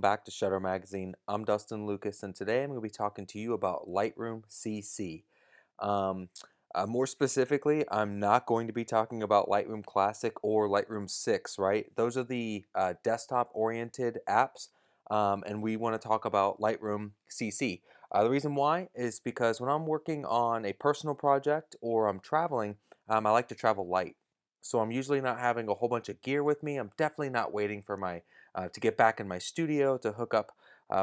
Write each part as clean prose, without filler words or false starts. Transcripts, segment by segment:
back to Shutter Magazine. I'm Dustin Lucas, and today I'm going to be talking to you about Lightroom CC. Um, More specifically, I'm not going to be talking about Lightroom Classic or Lightroom 6, right? Those are the desktop-oriented apps, and we want to talk about Lightroom CC. The reason why is because when I'm working on a personal project or I'm traveling, I like to travel light. So I'm usually not having a whole bunch of gear with me. I'm definitely not waiting for my to get back in my studio to hook up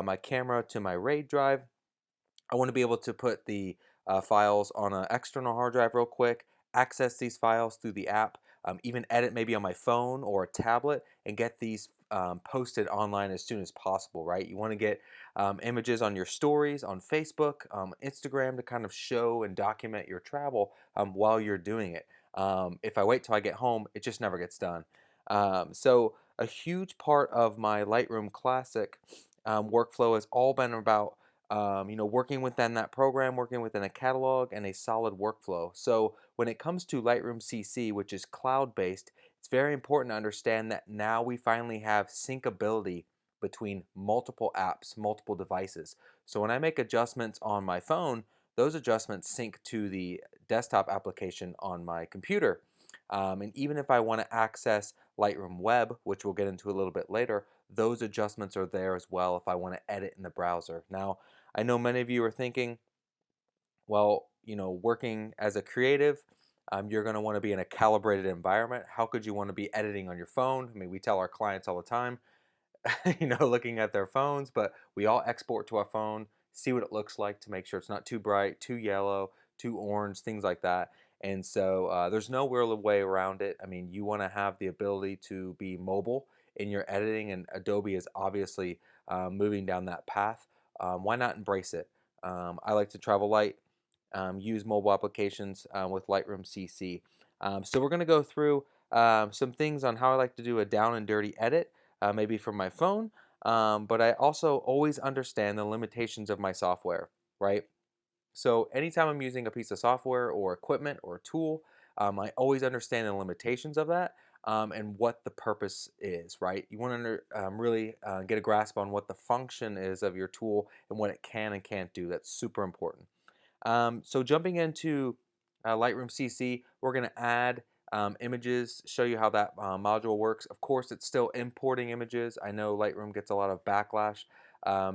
my camera to my RAID drive. I want to be able to put the files on an external hard drive real quick, access these files through the app, even edit maybe on my phone or a tablet, and get these posted online as soon as possible, right? You want to get images on your stories on Facebook, Instagram to kind of show and document your travel while you're doing it. If I wait till I get home, it just never gets done. So a huge part of my Lightroom Classic workflow has all been about working within that program, working within a catalog and a solid workflow. So when it comes to Lightroom CC, which is cloud-based, it's very important to understand that now we finally have syncability between multiple apps, multiple devices. So when I make adjustments on my phone, those adjustments sync to the desktop application on my computer. And even if I want to access Lightroom Web, which we'll get into a little bit later, those adjustments are there as well if I want to edit in the browser. Now, I know many of you are thinking, well, working as a creative, you're going to want to be in a calibrated environment. How could you want to be editing on your phone? I mean, we tell our clients all the time, looking at their phones, but we all export to our phone, see what it looks like to make sure it's not too bright, too yellow, too orange, things like that. And so there's no real way around it. I mean, you want to have the ability to be mobile in your editing, and Adobe is obviously moving down that path. Why not embrace it? I like to travel light, use mobile applications with Lightroom CC. So we're going to go through some things on how I like to do a down and dirty edit, maybe from my phone, but I also always understand the limitations of my software, right? So anytime I'm using a piece of software or equipment or tool, I always understand the limitations of that and what the purpose is, right? You want to really get a grasp on what the function is of your tool and what it can and can't do. That's super important. So jumping into Lightroom CC, we're going to add images, show you how that module works. Of course, it's still importing images. I know Lightroom gets a lot of backlash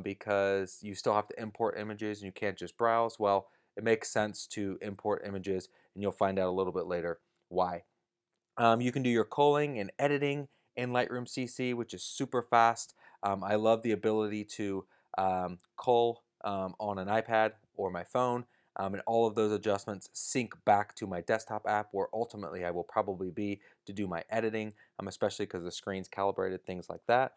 because you still have to import images and you can't just browse. Well, it makes sense to import images, and you'll find out a little bit later why. You can do your culling and editing in Lightroom CC, which is super fast. I love the ability to cull on an iPad or my phone, and all of those adjustments sync back to my desktop app, where ultimately I will probably be to do my editing, especially because the screen's calibrated, things like that.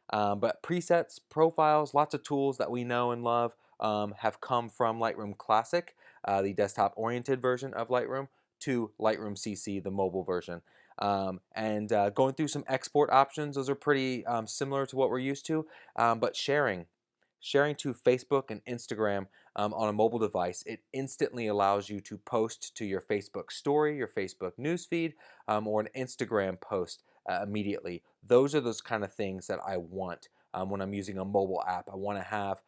But presets, profiles, lots of tools that we know and love have come from Lightroom Classic, the desktop-oriented version of Lightroom, to Lightroom CC, the mobile version. And going through some export options, those are pretty similar to what we're used to, but sharing to Facebook and Instagram on a mobile device, it instantly allows you to post to your Facebook story, your Facebook newsfeed, or an Instagram post immediately. Those are those kind of things that I want when I'm using a mobile app. I want to have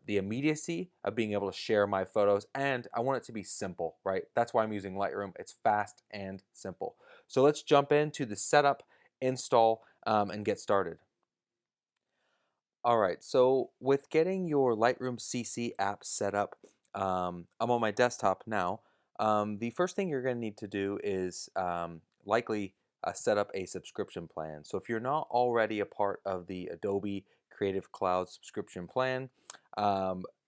the immediacy of being able to share my photos, and I want it to be simple, right? That's why I'm using Lightroom. It's fast and simple. So let's jump into the setup, install, and get started. All right, so with getting your Lightroom CC app set up, I'm on my desktop now. The first thing you're going to need to do is likely set up a subscription plan. So if you're not already a part of the Adobe Creative Cloud subscription plan,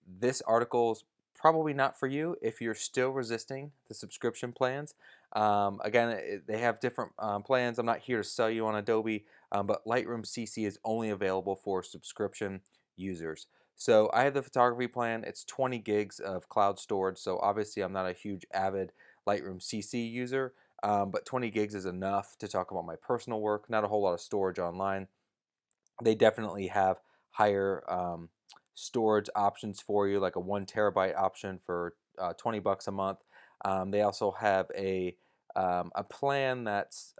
this article is probably not for you if you're still resisting the subscription plans. Again, they have different plans. I'm not here to sell you on Adobe, but Lightroom CC is only available for subscription users. So I have the photography plan. It's 20 gigs of cloud storage. So obviously I'm not a huge avid Lightroom CC user, but 20 gigs is enough to talk about my personal work. Not a whole lot of storage online. They definitely have higher storage options for you, like a 1 terabyte option for 20 bucks a month. They also have a plan that's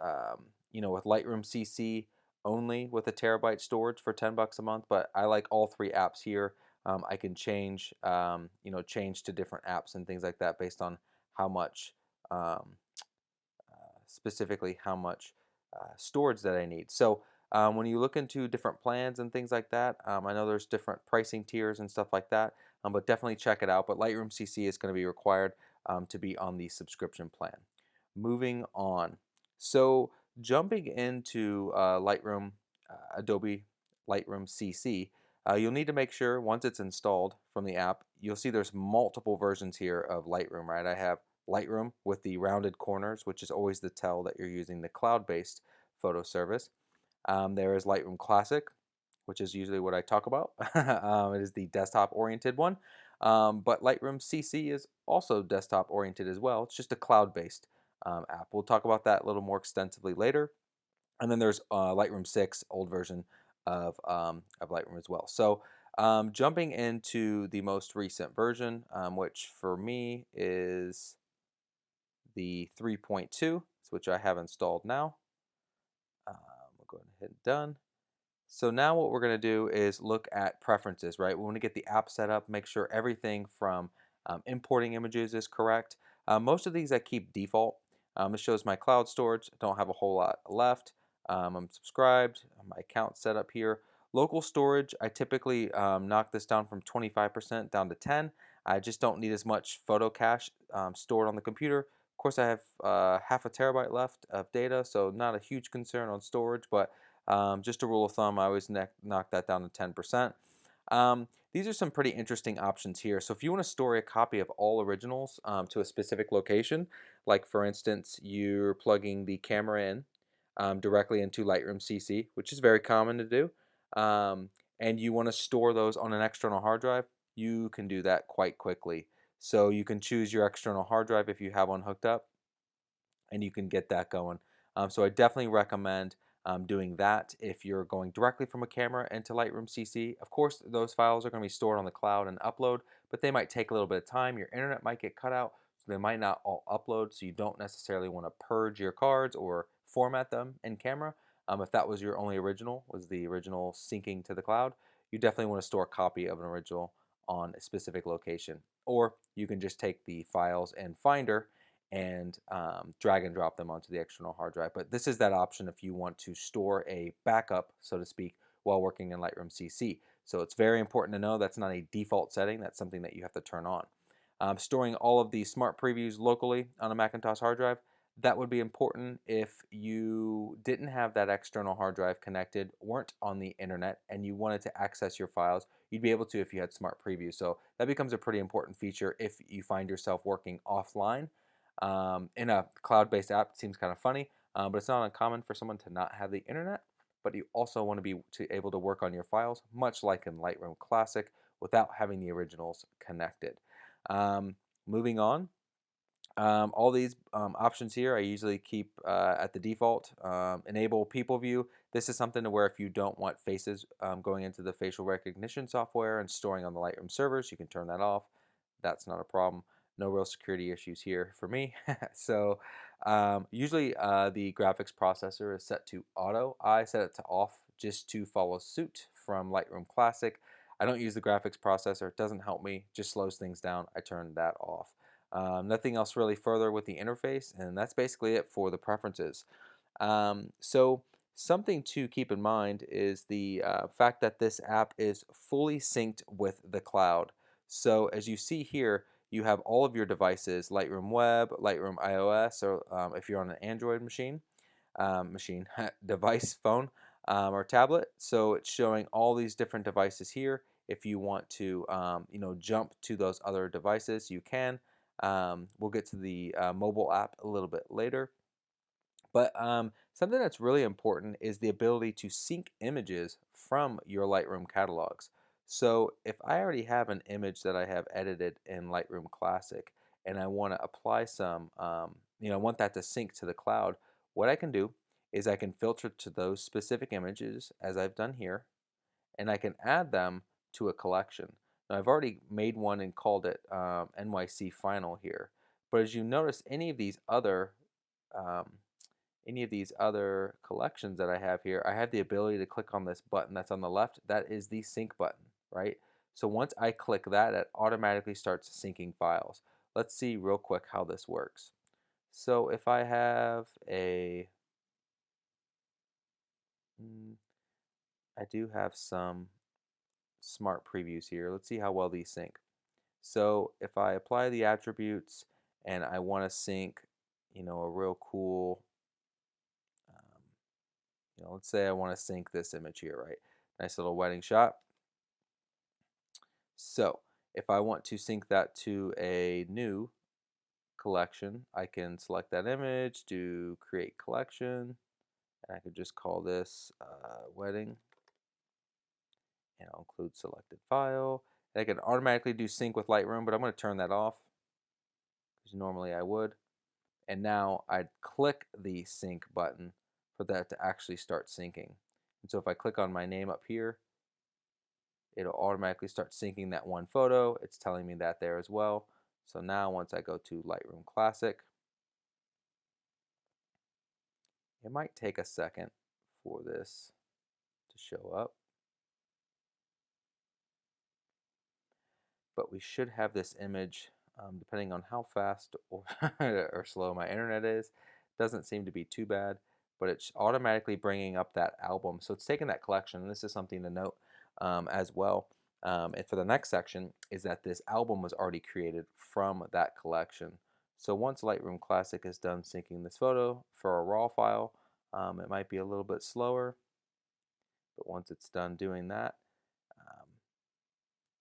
with Lightroom CC only with a terabyte storage for 10 bucks a month, but I like all three apps here. I can change, change to different apps and things like that based on how much, um, specifically how much storage that I need. So when you look into different plans and things like that, I know there's different pricing tiers and stuff like that, but definitely check it out. But Lightroom CC is going to be required to be on the subscription plan. Moving on. So jumping into Adobe Lightroom CC, you'll need to make sure once it's installed from the app, you'll see there's multiple versions here of Lightroom, right? I have Lightroom with the rounded corners, which is always the tell that you're using the cloud-based photo service. There is Lightroom Classic, which is usually what I talk about. It is the desktop-oriented one. But Lightroom CC is also desktop-oriented as well. It's just a cloud-based app. We'll talk about that a little more extensively later. And then there's Lightroom 6, old version of Lightroom as well. So jumping into the most recent version, which for me is the 3.2, which I have installed now. We'll go ahead and hit done. So now what we're going to do is look at preferences, right? We want to get the app set up, make sure everything from importing images is correct. Most of these I keep default. It shows my cloud storage. I don't have a whole lot left. I'm subscribed. My account set up here. Local storage, I typically knock this down from 25% down to 10. I just don't need as much photo cache stored on the computer. Of course, I have half a terabyte left of data, so not a huge concern on storage, but just a rule of thumb, I always knock that down to 10%. These are some pretty interesting options here. So if you want to store a copy of all originals to a specific location, like for instance, you're plugging the camera in directly into Lightroom CC, which is very common to do, and you want to store those on an external hard drive, you can do that quite quickly. So you can choose your external hard drive if you have one hooked up, and you can get that going. So I definitely recommend doing that if you're going directly from a camera into Lightroom CC. Of course, those files are going to be stored on the cloud and upload, but they might take a little bit of time. Your internet might get cut out, so they might not all upload, so you don't necessarily want to purge your cards or format them in camera. If that was your only original, was the original syncing to the cloud, you definitely want to store a copy of an original on a specific location. Or you can just take the files in Finder and drag and drop them onto the external hard drive. But this is that option if you want to store a backup, so to speak, while working in Lightroom CC. So it's very important to know that's not a default setting. That's something that you have to turn on. Storing all of the smart previews locally on a Macintosh hard drive, that would be important if you didn't have that external hard drive connected, weren't on the internet, and you wanted to access your files. You'd be able to if you had smart preview. So that becomes a pretty important feature if you find yourself working offline. In a cloud-based app. It seems kind of funny, but it's not uncommon for someone to not have the internet, but you also want to be able to work on your files, much like in Lightroom Classic, without having the originals connected. Moving on, all these options here I usually keep at the default. Enable people view. This is something to where if you don't want faces going into the facial recognition software and storing on the Lightroom servers, you can turn that off. That's not a problem. No real security issues here for me. So usually the graphics processor is set to auto. I set it to off just to follow suit from Lightroom Classic. I don't use the graphics processor. It doesn't help me. Just slows things down. I turn that off. Nothing else really further with the interface, and that's basically it for the preferences. So something to keep in mind is the fact that this app is fully synced with the cloud. So as you see here, you have all of your devices, Lightroom Web, Lightroom iOS, or if you're on an Android device, phone, or tablet. So it's showing all these different devices here. If you want to, jump to those other devices, you can. We'll get to the mobile app a little bit later. But something that's really important is the ability to sync images from your Lightroom catalogs. So if I already have an image that I have edited in Lightroom Classic and I want to apply some, I want that to sync to the cloud, what I can do is I can filter to those specific images as I've done here, and I can add them to a collection. Now I've already made one and called it NYC Final here, but as you notice, any of these other um, any of these other collections that I have here, I have the ability to click on this button that's on the left. That is the sync button, right? So once I click that, it automatically starts syncing files. Let's see real quick how this works. So if I have mm, I do have some smart previews here. Let's see how well these sync. So if I apply the attributes and I want to sync, a real cool, um, let's say I want to sync this image here, right? Nice little wedding shot. So if I want to sync that to a new collection, I can select that image, do create collection, and I could just call this wedding, and I'll include selected file. And I can automatically do sync with Lightroom, but I'm going to turn that off because normally I would. And now I'd click the sync button for that to actually start syncing. And so if I click on my name up here, it'll automatically start syncing that one photo. It's telling me that there as well. So now once I go to Lightroom Classic, it might take a second for this to show up, but we should have this image, depending on how fast or, or slow my internet is. Doesn't seem to be too bad, but it's automatically bringing up that album. So it's taking that collection, and this is something to note as well. And for the next section is that this album was already created from that collection. So once Lightroom Classic is done syncing this photo for a raw file, it might be a little bit slower, but once it's done doing that, um,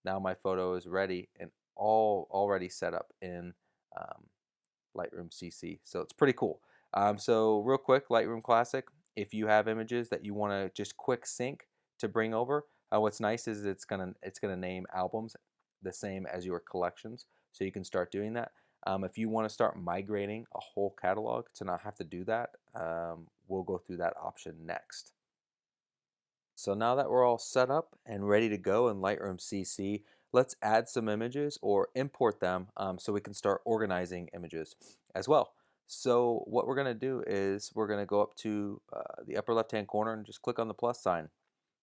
now my photo is ready and all already set up in um, Lightroom CC. So it's pretty cool. So real quick, Lightroom Classic, if you have images that you want to just quick sync to bring over, what's nice is it's gonna name albums the same as your collections, so you can start doing that. If you want to start migrating a whole catalog to not have to do that, we'll go through that option next. So now that we're all set up and ready to go in Lightroom CC, let's add some images or import them so we can start organizing images as well. So what we're going to do is we're going to go up to the upper left hand corner and just click on the plus sign.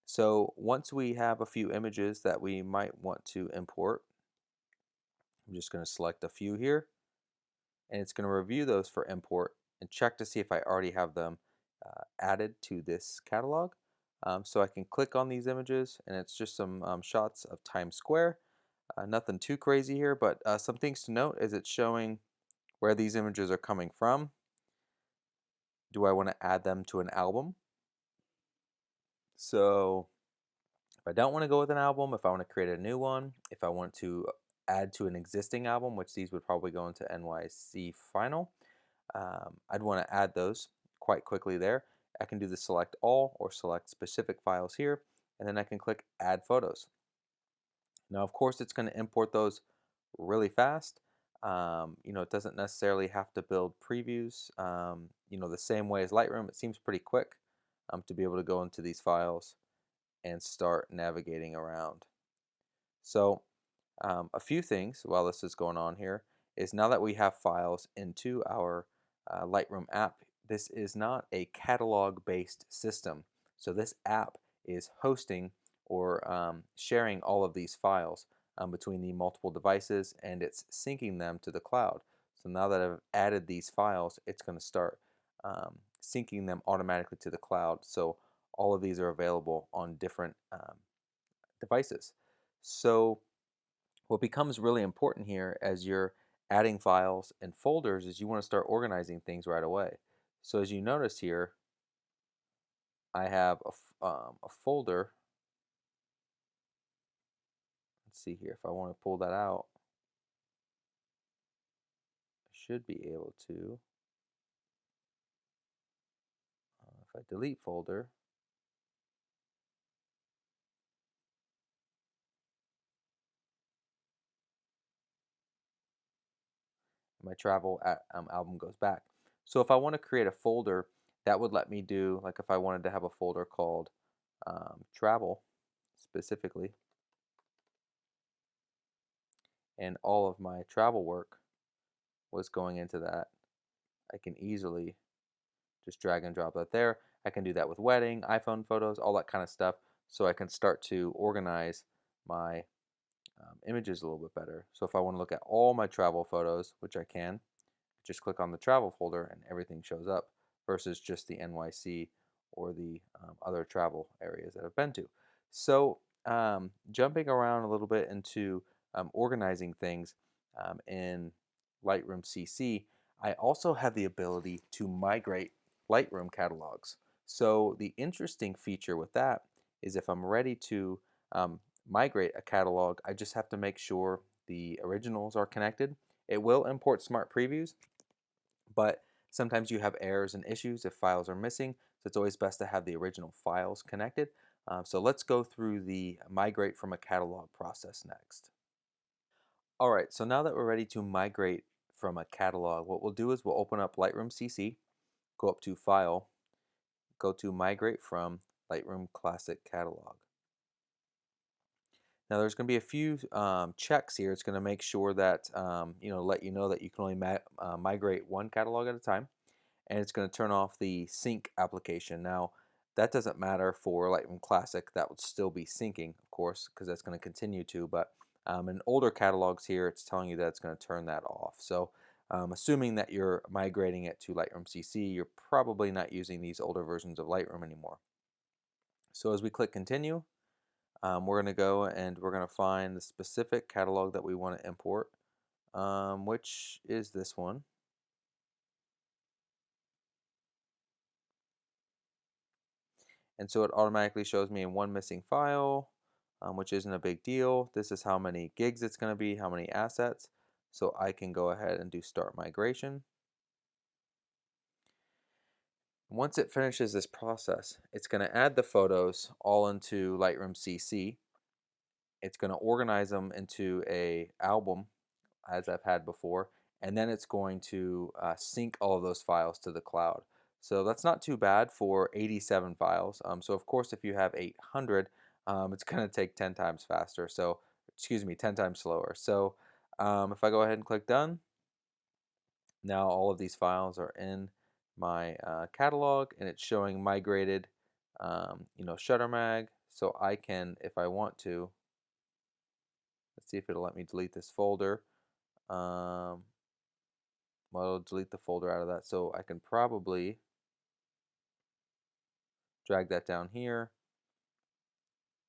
So once we have a few images that we might want to import, I'm just going to select a few here, and it's going to review those for import and check to see if I already have them added to this catalog. So I can click on these images, and it's just some shots of Times Square. Nothing too crazy here, but some things to note is it's showing where these images are coming from. Do I want to add them to an album? So if I don't want to go with an album, if I want to create a new one, if I want to add to an existing album, which these would probably go into NYC Final, I'd want to add those quite quickly there. I can do the select all or select specific files here, and then I can click add photos. Now, of course, it's going to import those really fast. It doesn't necessarily have to build previews. The same way as Lightroom, it seems pretty quick to be able to go into these files and start navigating around. So a few things while this is going on here is now that we have files into our Lightroom app, this is not a catalog-based system. So this app is hosting or sharing all of these files between the multiple devices, and it's syncing them to the cloud. So now that I've added these files, it's going to start syncing them automatically to the cloud. So all of these are available on different devices. So what becomes really important here as you're adding files and folders is you want to start organizing things right away. So as you notice here, I have a folder. Let's see here, if I want to pull that out, I should be able to. If I delete folder, my travel album goes back. So if I want to create a folder, that would let me do, like if I wanted to have a folder called travel specifically, and all of my travel work was going into that, I can easily just drag and drop that there. I can do that with wedding, iPhone photos, all that kind of stuff, so I can start to organize my images a little bit better. So if I want to look at all my travel photos, which I can, just click on the travel folder and everything shows up versus just the NYC or the other travel areas that I've been to. So jumping around a little bit into organizing things in Lightroom CC, I also have the ability to migrate Lightroom catalogs. So the interesting feature with that is if I'm ready to migrate a catalog, I just have to make sure the originals are connected. It will import smart previews, but sometimes you have errors and issues if files are missing, so it's always best to have the original files connected. So let's go through the migrate from a catalog process next. All right, so now that we're ready to migrate from a catalog, what we'll do is we'll open up Lightroom CC, go up to File, go to Migrate from Lightroom Classic Catalog. Now there's going to be a few checks here. It's going to make sure that, let you know that you can only migrate one catalog at a time. And it's going to turn off the sync application. Now, that doesn't matter for Lightroom Classic. That would still be syncing, of course, because that's going to continue to. But in older catalogs here, it's telling you that it's going to turn that off. So assuming that you're migrating it to Lightroom CC, you're probably not using these older versions of Lightroom anymore. So as we click Continue, we're going to go and we're going to find the specific catalog that we want to import, which is this one. And so it automatically shows me in one missing file, which isn't a big deal. This is how many gigs it's going to be, how many assets. So I can go ahead and do start migration. Once it finishes this process, it's going to add the photos all into Lightroom CC. It's going to organize them into a album as I've had before, and then it's going to sync all of those files to the cloud. So that's not too bad for 87 files. So of course, if you have 800, it's going to take 10 times faster. So, excuse me, 10 times slower. So if I go ahead and click done, now all of these files are in my catalog, and it's showing migrated, shutter mag. So I can, if I want to, let's see if it'll let me delete this folder. Well, it'll delete the folder out of that. So I can probably drag that down here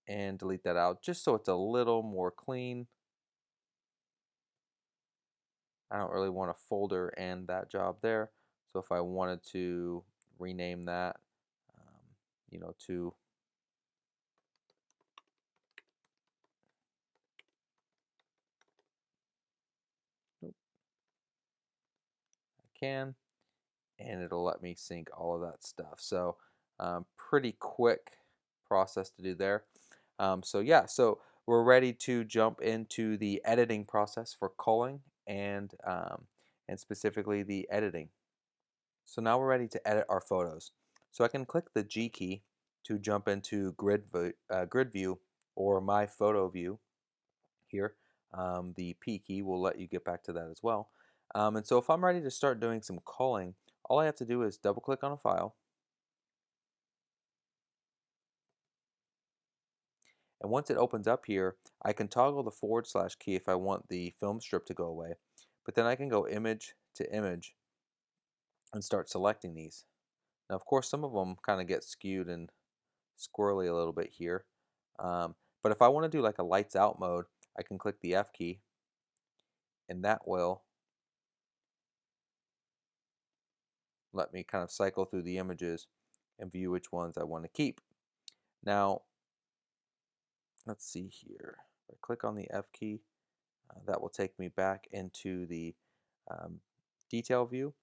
and delete that out just so it's a little more clean. I don't really want a folder and that job there. So if I wanted to rename that, to, I can, and it'll let me sync all of that stuff. So pretty quick process to do there. So yeah, so we're ready to jump into the editing process for culling and specifically the editing. So now we're ready to edit our photos. So I can click the G key to jump into grid view or my photo view here. The P key will let you get back to that as well. And so if I'm ready to start doing some culling, all I have to do is double click on a file. And once it opens up here, I can toggle the / key if I want the film strip to go away. But then I can go image to image and start selecting these. Now, of course, some of them kind of get skewed and squirrely a little bit here. But if I want to do like a lights out mode, I can click the F key, and that will let me kind of cycle through the images and view which ones I want to keep. Now, let's see here. If I click on the F key, that will take me back into the um, detail view.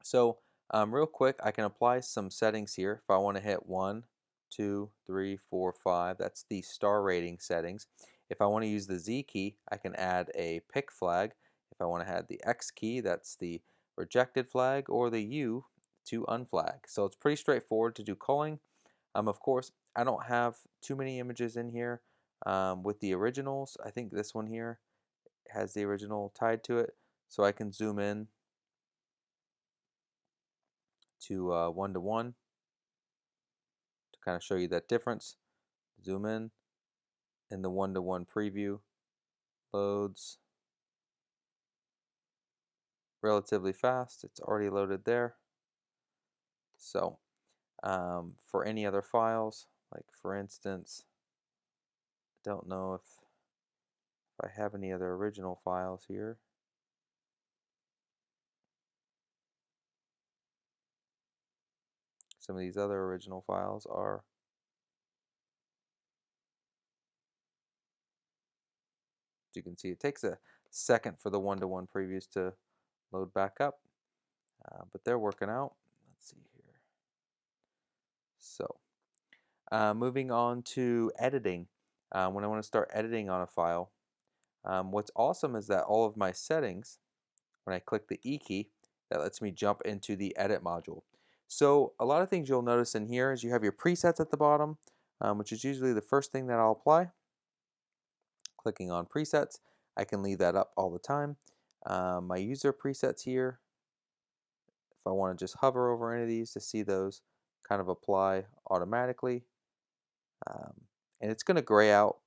So real quick, I can apply some settings here. If I want to hit 1, 2, 3, 4, 5, that's the star rating settings. If I want to use the Z key, I can add a pick flag. If I want to add the X key, that's the rejected flag, or the U to unflag. So it's pretty straightforward to do culling. Of course, I don't have too many images in here with the originals. I think this one here has the original tied to it. So I can zoom in to 1:1 to kind of show you that difference. Zoom in the 1:1 preview loads relatively fast. It's already loaded there. So for any other files, like for instance, I don't know if I have any other original files here. Some of these other original files are, as you can see, it takes a second for the 1:1 previews to load back up, but they're working out. Let's see here. So moving on to editing. When I want to start editing on a file, what's awesome is that all of my settings, when I click the E key, that lets me jump into the edit module. So a lot of things you'll notice in here is you have your presets at the bottom, which is usually the first thing that I'll apply. Clicking on presets, I can leave that up all the time. My user presets here, if I want to just hover over any of these to see those kind of apply automatically. And it's going to gray out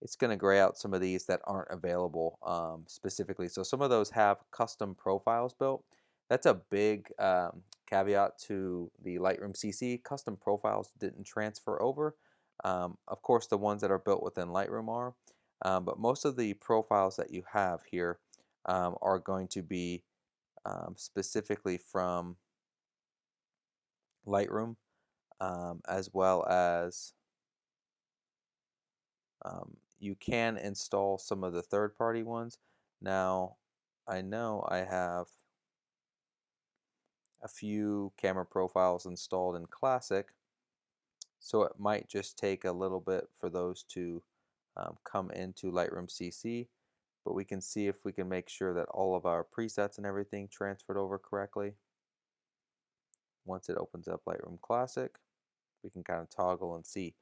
some of these that aren't available specifically. So some of those have custom profiles built. That's a big caveat to the Lightroom CC. Custom profiles didn't transfer over. Of course, the ones that are built within Lightroom are, but most of the profiles that you have here are going to be specifically from Lightroom, as well as you can install some of the third-party ones. Now, I know I have a few camera profiles installed in Classic, so it might just take a little bit for those to come into Lightroom CC, but we can see if we can make sure that all of our presets and everything transferred over correctly. Once it opens up Lightroom Classic, we can kind of toggle and see.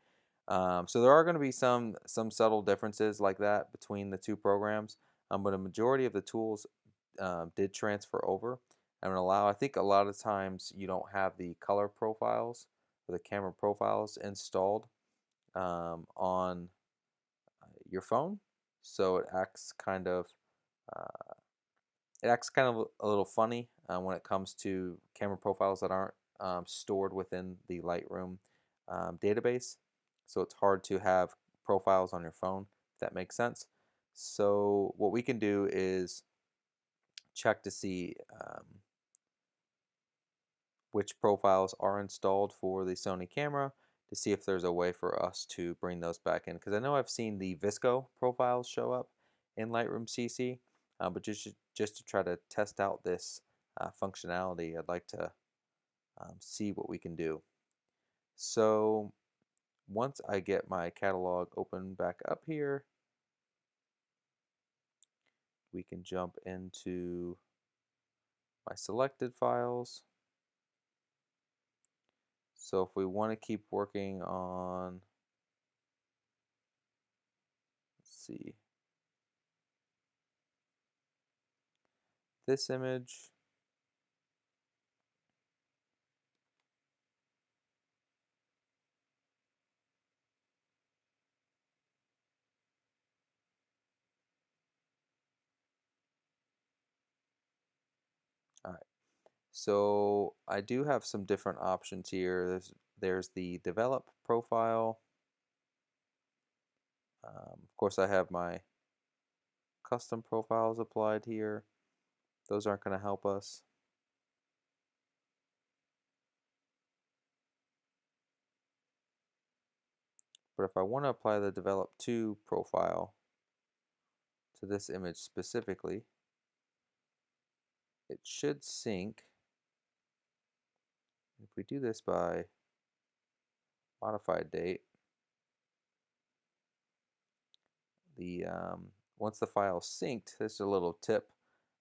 So there are going to be some subtle differences like that between the two programs, but a majority of the tools did transfer over and allow. I think a lot of times you don't have the color profiles or the camera profiles installed on your phone, so uh, it acts kind of a little funny when it comes to camera profiles that aren't stored within the Lightroom database. So it's hard to have profiles on your phone, if that makes sense. So what we can do is check to see which profiles are installed for the Sony camera to see if there's a way for us to bring those back in. Because I know I've seen the Visco profiles show up in Lightroom CC, but just to try to test out this functionality, I'd like to see what we can do. So once I get my catalog open back up here, we can jump into my selected files. So if we want to keep working on, let's see, this image, all right. So I do have some different options here. There's the develop profile. Of course, I have my custom profiles applied here. Those aren't going to help us. But if I want to apply the develop to profile to this image specifically, it should sync. If we do this by modified date, the once the file is synced, this is a little tip.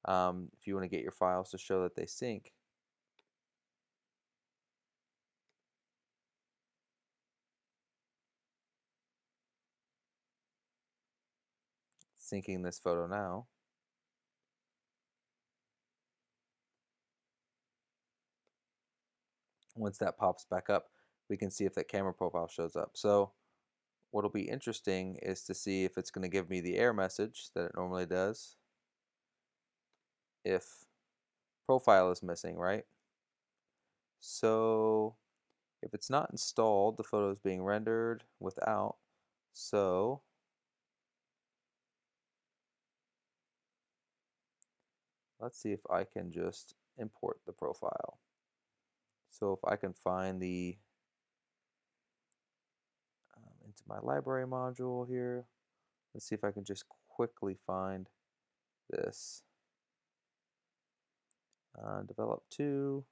If you want to get your files to show that they sync, syncing this photo now. Once that pops back up, we can see if that camera profile shows up. So what'll be interesting is to see if it's going to give me the error message that it normally does if profile is missing, right? So if it's not installed, the photo is being rendered without. So let's see if I can just import the profile. So if I can find the into my library module here, let's see if I can just quickly find this. Develop 2.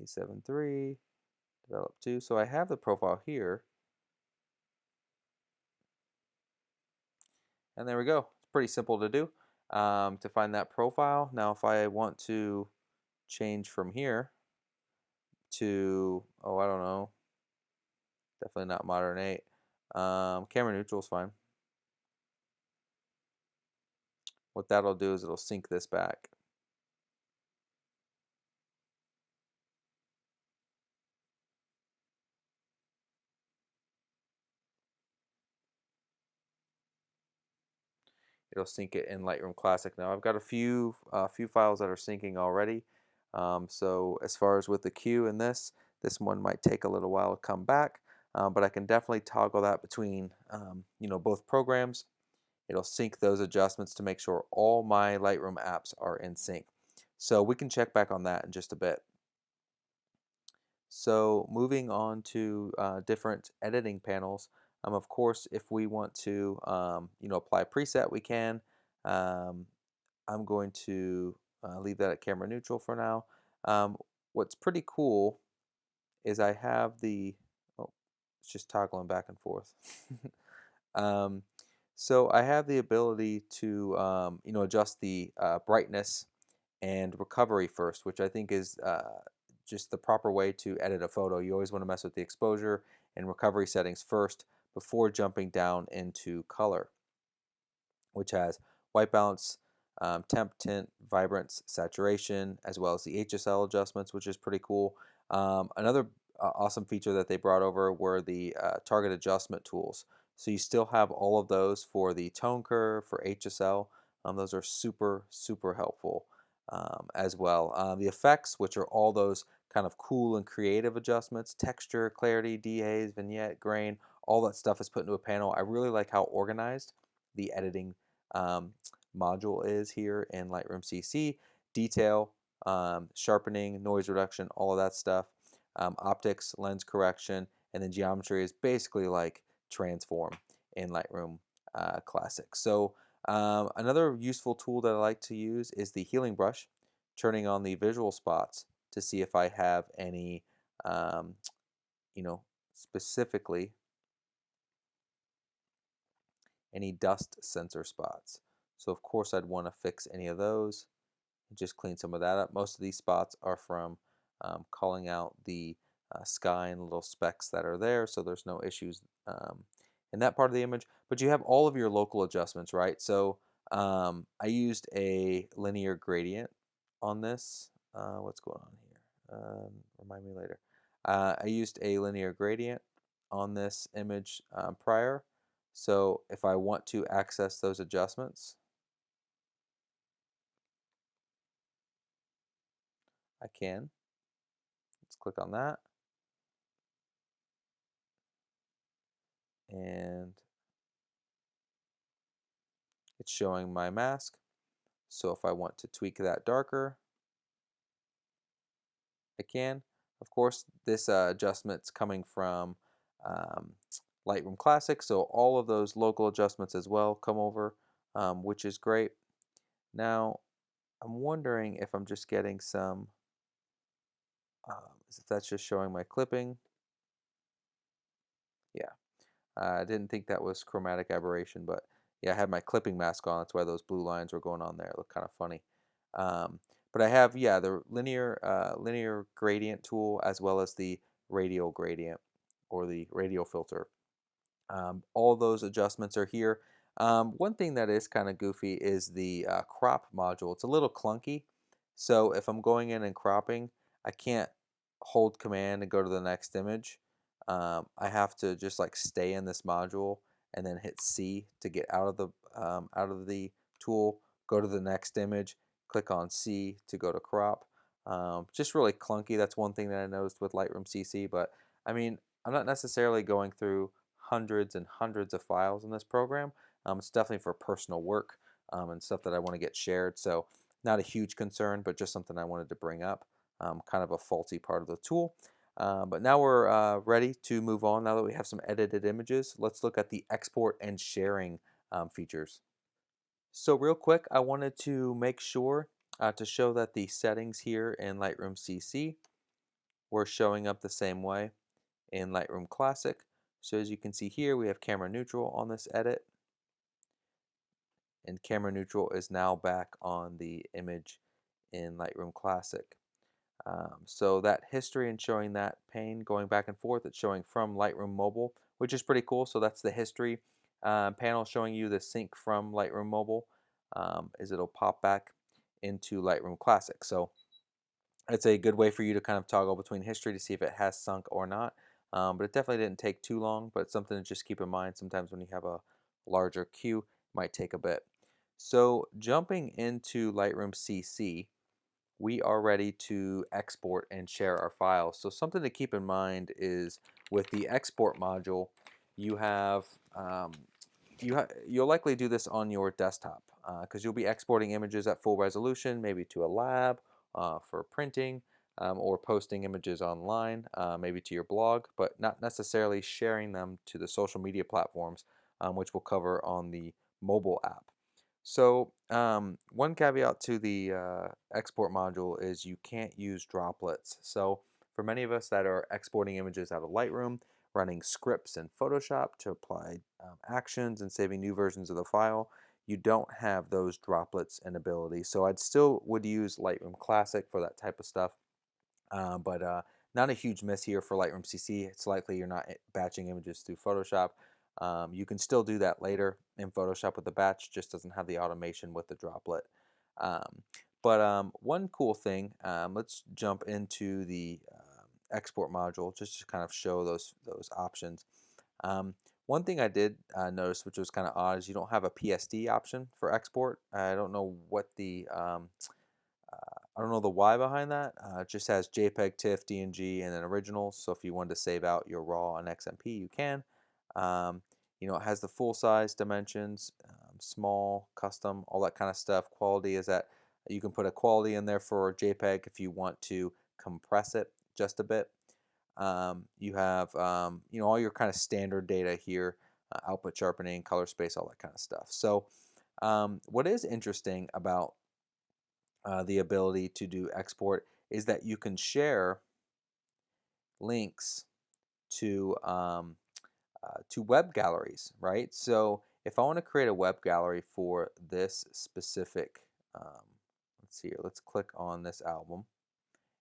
A73, develop 2. So I have the profile here, and there we go. It's pretty simple to do to find that profile. Now, if I want to change from here to, oh, I don't know, definitely not modern 8. Camera neutral is fine. What that'll do is it'll sync this back. It'll sync it in Lightroom Classic. Now I've got a few files that are syncing already. So as far as with the queue and this one might take a little while to come back, but I can definitely toggle that between both programs. It'll sync those adjustments to make sure all my Lightroom apps are in sync. So we can check back on that in just a bit. So moving on to different editing panels, of course, if we want to, apply a preset, we can. Um, I'm going to leave that at camera neutral for now. What's pretty cool is I have oh, it's just toggling back and forth. um, so I have the ability to, adjust the brightness and recovery first, which I think is just the proper way to edit a photo. You always want to mess with the exposure and recovery settings first before jumping down into color, which has white balance, temp, tint, vibrance, saturation, as well as the HSL adjustments, which is pretty cool. Another awesome feature that they brought over were the target adjustment tools. So you still have all of those for the tone curve, for HSL. Those are super, super helpful as well. The effects, which are all those kind of cool and creative adjustments, texture, clarity, dehaze, vignette, grain, all that stuff is put into a panel. I really like how organized the editing um, module is here in Lightroom CC. Detail, sharpening, noise reduction, all of that stuff. Optics, lens correction, and then geometry is basically like transform in Lightroom Classic. So another useful tool that I like to use is the healing brush, turning on the visual spots to see if I have any, um, specifically any dust sensor spots. So of course I'd want to fix any of those and just clean some of that up. Most of these spots are from calling out the sky and little specks that are there, so there's no issues in that part of the image. But you have all of your local adjustments, right? So I used a linear gradient on this. What's going on here? Remind me later. I used a linear gradient on this image prior. So if I want to access those adjustments, I can. Let's click on that. And it's showing my mask. So if I want to tweak that darker, I can. Of course, this adjustment's coming from um, Lightroom Classic, so all of those local adjustments as well come over, which is great. Now, I'm wondering if I'm just getting some, if that's just showing my clipping. Yeah, I didn't think that was chromatic aberration, but yeah, I had my clipping mask on. That's why those blue lines were going on there. It looked kind of funny. Um, but I have, yeah, the linear gradient tool as well as the radial gradient or the radial filter. All those adjustments are here. One thing that is kind of goofy is the crop module. It's a little clunky. So if I'm going in and cropping, I can't hold command and go to the next image. I have to just like stay in this module and then hit C to get out of the tool, go to the next image, click on C to go to crop. Just really clunky. That's one thing that I noticed with Lightroom CC, but I mean, I'm not necessarily going through hundreds and hundreds of files in this program. It's definitely for personal work and stuff that I want to get shared. So not a huge concern, but just something I wanted to bring up. Kind of a faulty part of the tool. But now we're ready to move on. Now that we have some edited images, let's look at the export and sharing features. So real quick, I wanted to make sure to show that the settings here in Lightroom CC were showing up the same way in Lightroom Classic. So as you can see here, we have camera neutral on this edit, and camera neutral is now back on the image in Lightroom Classic. So that history and showing that pane going back and forth, it's showing from Lightroom Mobile, which is pretty cool. So that's the history panel showing you the sync from Lightroom Mobile, is it'll pop back into Lightroom Classic. So it's a good way for you to kind of toggle between history to see if it has sunk or not. But it definitely didn't take too long, but it's something to just keep in mind. Sometimes when you have a larger queue, it might take a bit. So jumping into Lightroom CC, we are ready to export and share our files. So something to keep in mind is with the export module, you have you'll likely do this on your desktop because you'll be exporting images at full resolution, maybe to a lab for printing or posting images online, maybe to your blog, but not necessarily sharing them to the social media platforms, which we'll cover on the mobile app. So one caveat to the export module is you can't use droplets. So for many of us that are exporting images out of Lightroom, running scripts in Photoshop to apply actions and saving new versions of the file, you don't have those droplets and abilities. So I'd still would use Lightroom Classic for that type of stuff, but not a huge miss here for Lightroom CC. It's likely you're not batching images through Photoshop. You can still do that later in Photoshop with the batch, just doesn't have the automation with the droplet. One cool thing, let's jump into the export module just to kind of show those options. One thing I did notice, which was kind of odd, is you don't have a PSD option for export. I don't know what the I don't know the why behind that. It just has JPEG, TIFF, DNG, and then originals. So if you wanted to save out your RAW and XMP, you can. It has the full size dimensions, small, custom, all that kind of stuff. Quality is that you can put a quality in there for JPEG if you want to compress it just a bit. You have all your kind of standard data here, output sharpening, color space, all that kind of stuff. So what is interesting about the ability to do export is that you can share links to web galleries, right? So if I want to create a web gallery for this specific, let's see here, let's click on this album.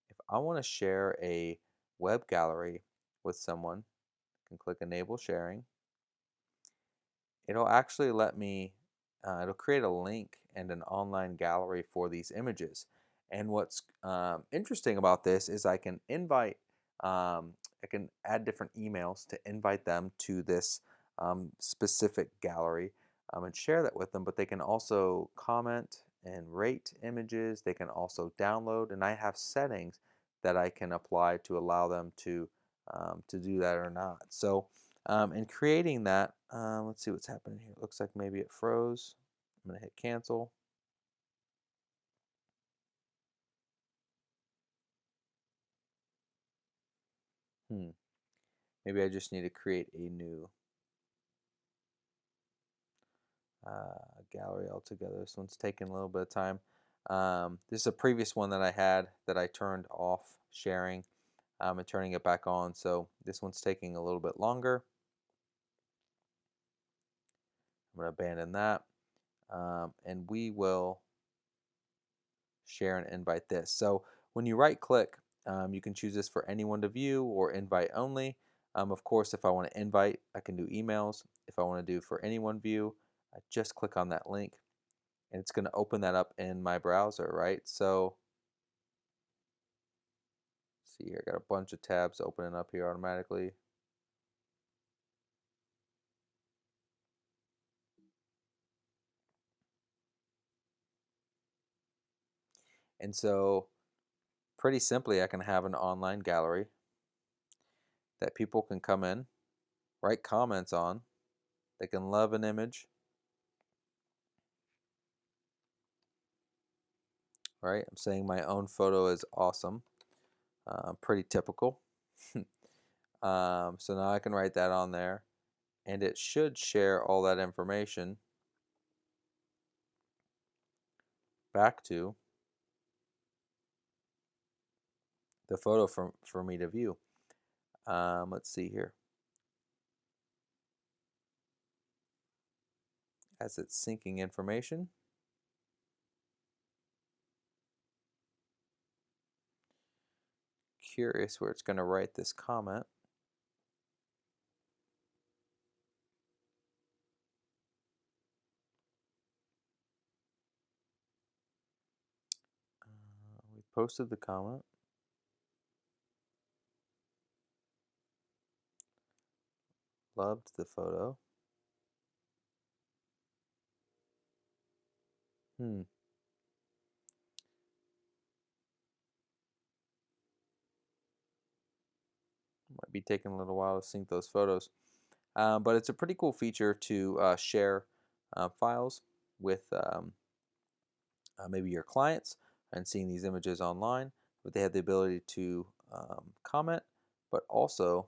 If I want to share a web gallery with someone, I can click enable sharing. It'll actually let me, it'll create a link and an online gallery for these images. And what's interesting about this is I can add different emails to invite them to this specific gallery and share that with them, but they can also comment and rate images. They can also download, and I have settings that I can apply to allow them to do that or not. So in creating that, let's see what's happening here. It looks like maybe it froze. I'm going to hit cancel. Maybe I just need to create a new gallery altogether. This one's taking a little bit of time. This is a previous one that I had that I turned off sharing and turning it back on. So this one's taking a little bit longer. I'm going to abandon that. And we will share and invite this. So when you right click, you can choose this for anyone to view or invite only. Of course, if I want to invite, I can do emails. If I want to do for anyone view, I just click on that link and it's going to open that up in my browser, right? So see here, I got a bunch of tabs opening up here automatically. And so pretty simply, I can have an online gallery that people can come in, write comments on. They can love an image, right? I'm saying my own photo is awesome. Pretty typical. So now I can write that on there, and it should share all that information back to the photo for me to view. Let's see here. As it's syncing information, curious where it's going to write this comment. We posted the comment. Loved the photo. Hmm. Might be taking a little while to sync those photos. But it's a pretty cool feature to share files with maybe your clients and seeing these images online. But they have the ability to comment, but also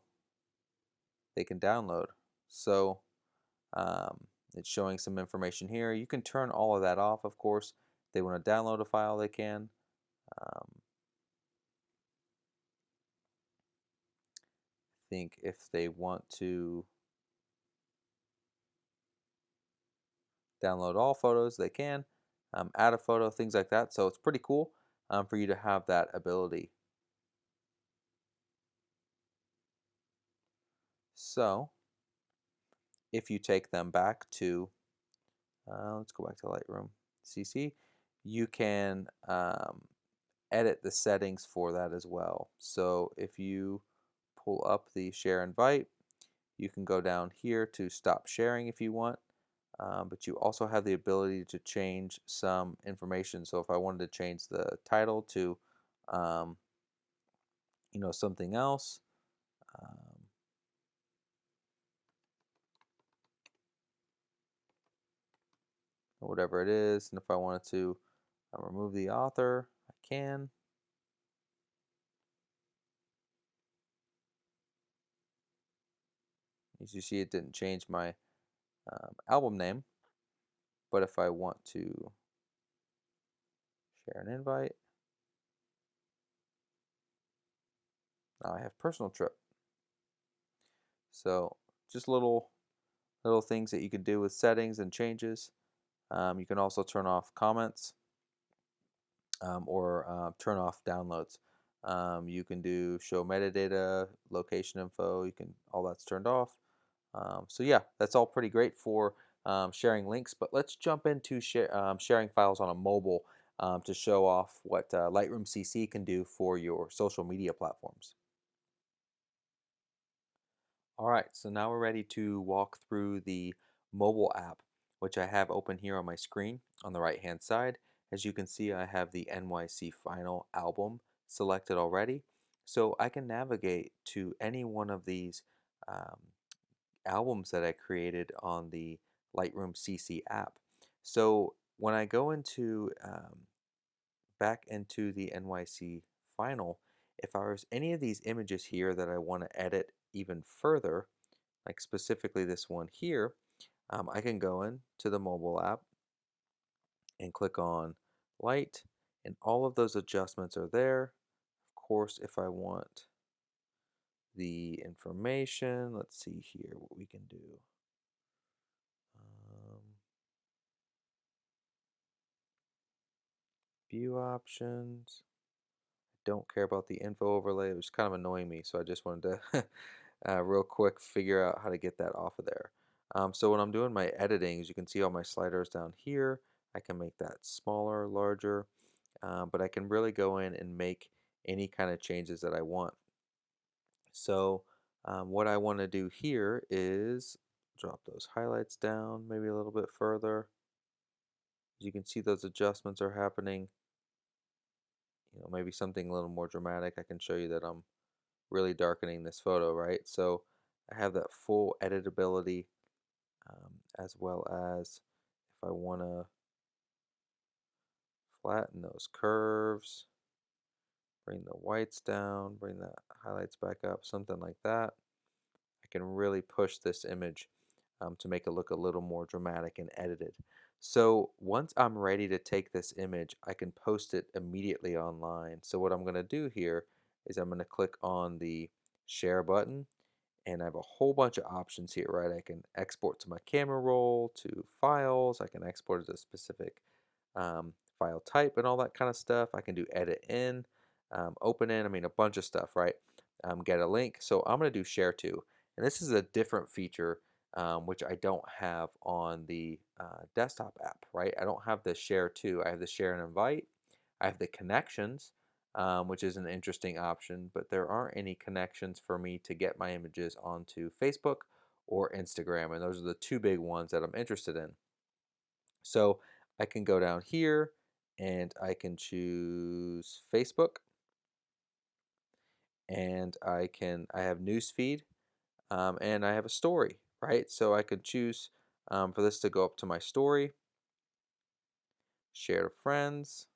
they can download. So um, it's showing some information here. You can turn all of that off, of course. If they want to download a file, they can. I think if they want to download all photos, they can. Add a photo, things like that. So it's pretty cool for you to have that ability. So if you take them back to, let's go back to Lightroom CC, you can edit the settings for that as well. So if you pull up the share invite, you can go down here to stop sharing if you want. But you also have the ability to change some information. So if I wanted to change the title to, um, something else, um, whatever it is, and if I wanted to remove the author, I can. As you see, it didn't change my album name, but if I want to share an invite, now I have personal trip. So just little things that you can do with settings and changes. You can also turn off comments or turn off downloads. You can do show metadata, location info. You can all that's turned off. So yeah, that's all pretty great for sharing links. But let's jump into sharing files on a mobile to show off what Lightroom CC can do for your social media platforms. All right, so now we're ready to walk through the mobile app, which I have open here on my screen on the right hand side. As you can see, I have the NYC Final album selected already. So I can navigate to any one of these um, albums that I created on the Lightroom CC app. So when I go into back into the NYC Final, if I was any of these images here that I want to edit even further, like specifically this one here, I can go in to the mobile app and click on light, and all of those adjustments are there. Of course, if I want the information, let's see here what we can do. Um, view options. Don't care about the info overlay. It was kind of annoying me, so I just wanted to real quick figure out how to get that off of there. So when I'm doing my editing, as you can see all my sliders down here, I can make that smaller, larger, but I can really go in and make any kind of changes that I want. So what I want to do here is drop those highlights down maybe a little bit further. As you can see, those adjustments are happening. Maybe something a little more dramatic. I can show you that I'm really darkening this photo, right? So I have that full editability, as well as if I want to flatten those curves, bring the whites down, bring the highlights back up, something like that. I can really push this image to make it look a little more dramatic and edited. So once I'm ready to take this image, I can post it immediately online. So what I'm going to do here is I'm going to click on the share button, and I have a whole bunch of options here, right? I can export to my camera roll, to files, I can export it to a specific file type and all that kind of stuff. I can do edit in, open in, I mean a bunch of stuff, right? Get a link. So I'm going to do share to, and this is a different feature which I don't have on the desktop app, right? I don't have the share to. I have the share and invite. I have the connections, which is an interesting option, but there aren't any connections for me to get my images onto Facebook or Instagram, and those are the two big ones that I'm interested in. So I can go down here and I can choose Facebook, and I have newsfeed, and I have a story, right? So I could choose for this to go up to my story, share to friends,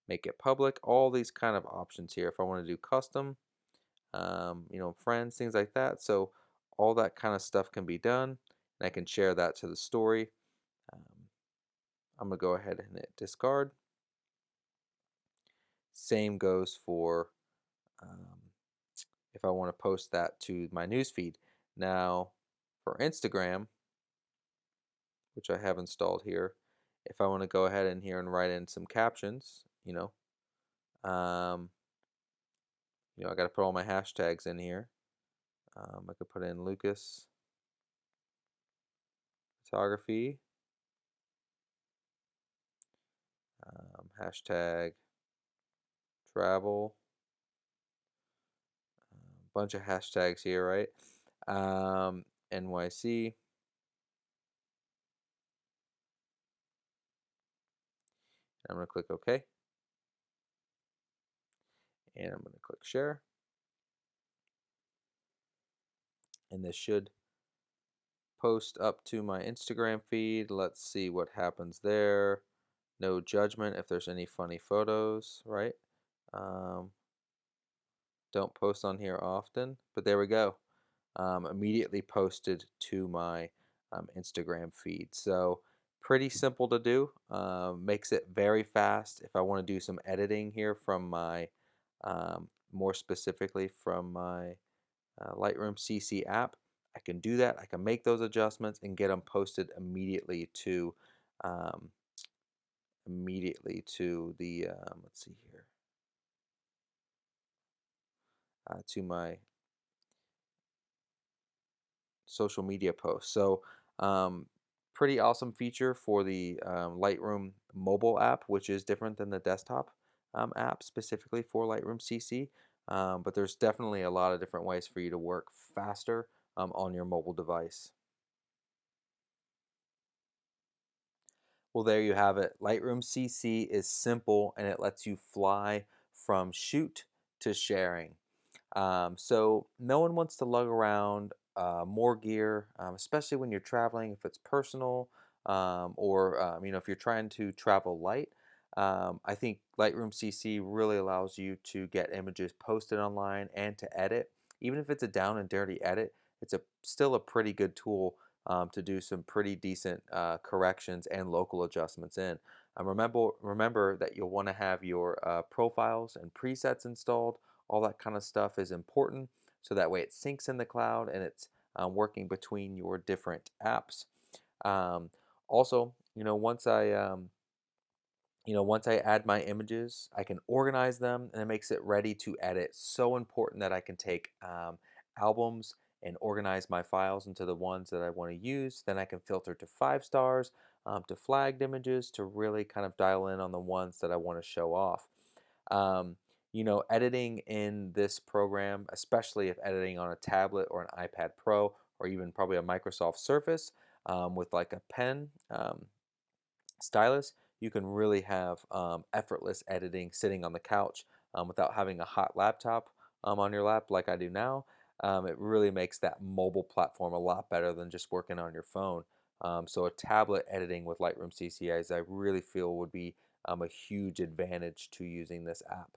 make it public, all these kind of options here. If I want to do custom, friends, things like that. So all that kind of stuff can be done, and I can share that to the story. Um, I'm gonna go ahead and hit discard. Same goes for um, if I want to post that to my newsfeed. Now, for Instagram, which I have installed here, if I want to go ahead in here and write in some captions, um, I got to put all my hashtags in here. I could put in Lucas photography, hashtag travel, bunch of hashtags here, right? NYC. I'm going to click OK, and I'm going to click share, and this should post up to my Instagram feed. Let's see what happens there. No judgment if there's any funny photos, right? Um, don't post on here often, but there we go. Immediately posted to my Instagram feed. So pretty simple to do. Makes it very fast. If I want to do some editing here from my, more specifically from my Lightroom CC app, I can do that. I can make those adjustments and get them posted um, immediately to the let's see here, to my social media posts. So pretty awesome feature for the Lightroom mobile app, which is different than the desktop app specifically for Lightroom CC. But there's definitely a lot of different ways for you to work faster on your mobile device. Well, there you have it. Lightroom CC is simple, and it lets you fly from shoot to sharing. So no one wants to lug around more gear, especially when you're traveling, if it's personal, or if you're trying to travel light. I think Lightroom CC really allows you to get images posted online and to edit. Even if it's a down and dirty edit, it's still a pretty good tool to do some pretty decent corrections and local adjustments in. Remember that you'll want to have your profiles and presets installed. All that kind of stuff is important, so that way it syncs in the cloud and it's working between your different apps. Um, Also, once I add my images, I can organize them, and it makes it ready to edit. So important that I can take albums and organize my files into the ones that I want to use. Then I can filter to 5 stars, to flagged images, to really kind of dial in on the ones that I want to show off. Um, Editing in this program, especially if editing on a tablet or an iPad Pro, or even probably a Microsoft Surface with like a pen stylus, you can really have effortless editing sitting on the couch without having a hot laptop on your lap like I do now. It really makes that mobile platform a lot better than just working on your phone. So a tablet editing with Lightroom CC, I really feel would be a huge advantage to using this app.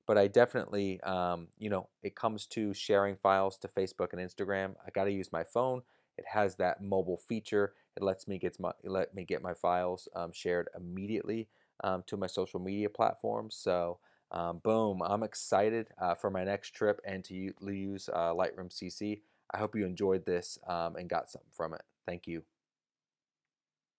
But I definitely, it comes to sharing files to Facebook and Instagram. I got to use my phone. It has that mobile feature. It let me get my files shared immediately to my social media platforms. So, boom, I'm excited for my next trip and to use Lightroom CC. I hope you enjoyed this and got something from it. Thank you.